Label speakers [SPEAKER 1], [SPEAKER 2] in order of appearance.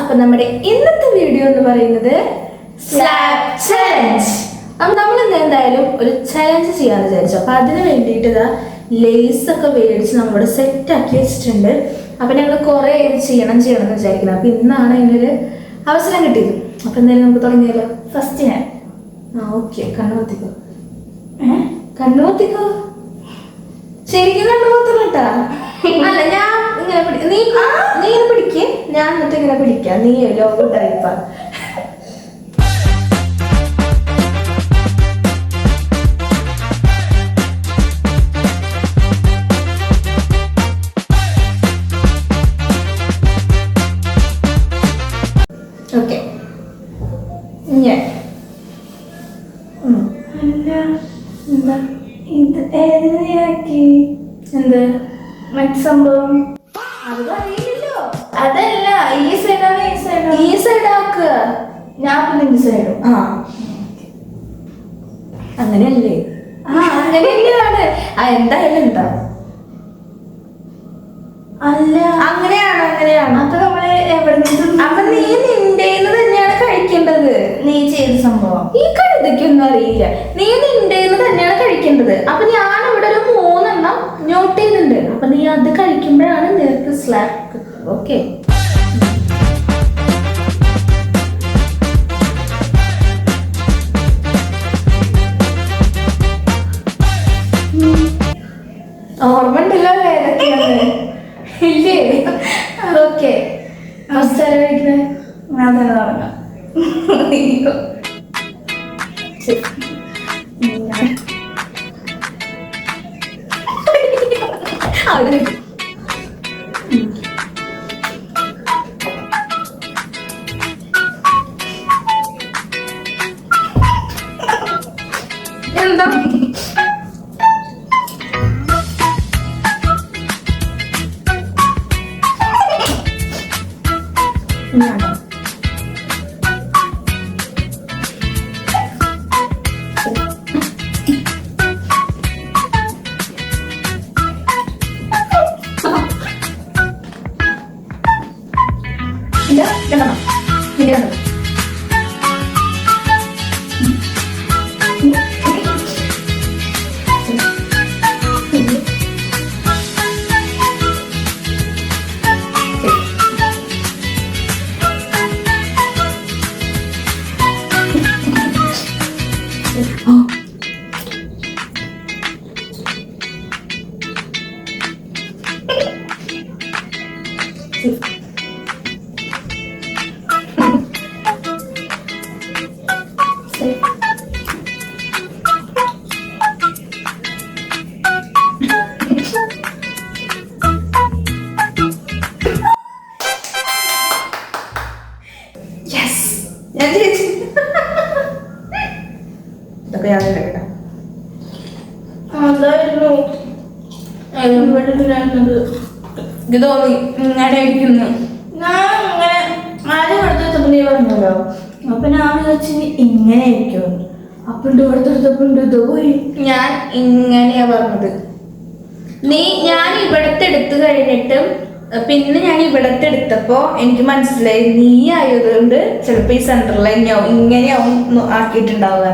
[SPEAKER 1] അപ്പൊ നമ്മുടെ ഇന്നത്തെ വീഡിയോ എന്ന് പറയുന്നത് സ്ലാപ്പ് ചലഞ്ച്. അപ്പൊ നമ്മൾ എന്തായാലും ഒരു ചലഞ്ച് ചെയ്യാന്ന് വിചാരിച്ചു. അപ്പൊ അതിന് വേണ്ടിയിട്ട് ഇതാ ലേസ് ഒക്കെ മേടിച്ച് നമ്മളിവിടെ സെറ്റ് ആക്കി വെച്ചിട്ടുണ്ട്. അപ്പൊ ഞങ്ങൾ കുറെ ഇത് ചെയ്യണം എന്ന് വിചാരിക്കുന്നത്. അപ്പൊ ഇന്നാണ് അതിനൊരു അവസരം കിട്ടിയത്. അപ്പൊ എന്തായാലും നമുക്ക് തുടങ്ങിയാലോ. ഫസ്റ്റ് ഞാൻ ഓക്കെ കണ്ണുപൊത്തിക്കോ. കണ്ണുപൊത്തിക്കോ, ശരിക്കും കണ്ണുപൊത്തണം കേട്ടാ. അല്ല ഞാൻ ഇങ്ങനെ നീ ഇങ്ങനെ പിടിക്കേ, ഞാൻ എന്നിട്ട് ഇങ്ങനെ പിടിക്കാം. നീ ലോകം ടൈപ്പാ. ഓക്കെ ഞാൻ എന്താ ഇത് ഏതിനാക്കി എന്ത് മറ്റു സംഭവം അത് അറിയില്ലല്ലോ. അതല്ല ഈ സൈഡാണ് ഈ സൈഡ് ആക്കുക. ഞാൻ നിന്റെ സൈഡും അങ്ങനെയല്ലേ? അങ്ങനെ തന്നെയാണ്. എന്തായാലും എന്താ അല്ല അങ്ങനെയാണ്. അപ്പൊ നമ്മള് എവിടെ നിന്നും അപ്പൊ നീ നിന്റെന്ന് തന്നെയാണ് കഴിക്കേണ്ടത്. നീ ചെയ്ത സംഭവം ഈ കഴുതയ്ക്കൊന്നും അറിയില്ല. നീ നിന്റെന്ന് തന്നെയാണ് കഴിക്കേണ്ടത്. അപ്പൊ ഞാൻ ഇവിടെ ഒരു 3 എണ്ണം നോട്ട് ചെയ്തിട്ടുണ്ട്. അപ്പൊ നീ അത് കഴിക്കുമ്പോഴാണ് നിനക്ക് സ്ലാപ്പ്. ഓക്കെ ഓർമ്മ ഉണ്ടല്ലോ ഏതൊക്കെയാണ് ഇല്ലേ? ഓക്കെ ഫസ്റ്റ് ആരാ കഴിക്കുന്നത്? ഞാൻ തന്നെ തുടങ്ങാം. എന്താ ഇത് തോന്നി ഇങ്ങനെ ഇരിക്കുന്നു. ഞാൻ ഇങ്ങനെ ആദ്യം എടുത്തെടുത്തപ്പോ നീ പറഞ്ഞല്ലോ. അപ്പൊ ഞാൻ വിചാരിച്ചു ഇങ്ങനെ ഇരിക്കും. അപ്പൊ ഇവിടുത്തെടുത്തപ്പോ ഇത് പോയി. ഞാൻ ഇങ്ങനെയാ പറഞ്ഞത്. ഞാൻ ഇവിടത്തെ എടുത്തു കഴിഞ്ഞിട്ടും പിന്നെ ഞാൻ ഇവിടത്തെ എടുത്തപ്പോ എനിക്ക് മനസ്സിലായി നീ ആയതുകൊണ്ട് ചിലപ്പോ ഈ സെന്ററിൽ തന്നെയാവും ഇങ്ങനെയാവും ആക്കിയിട്ടുണ്ടാവുക.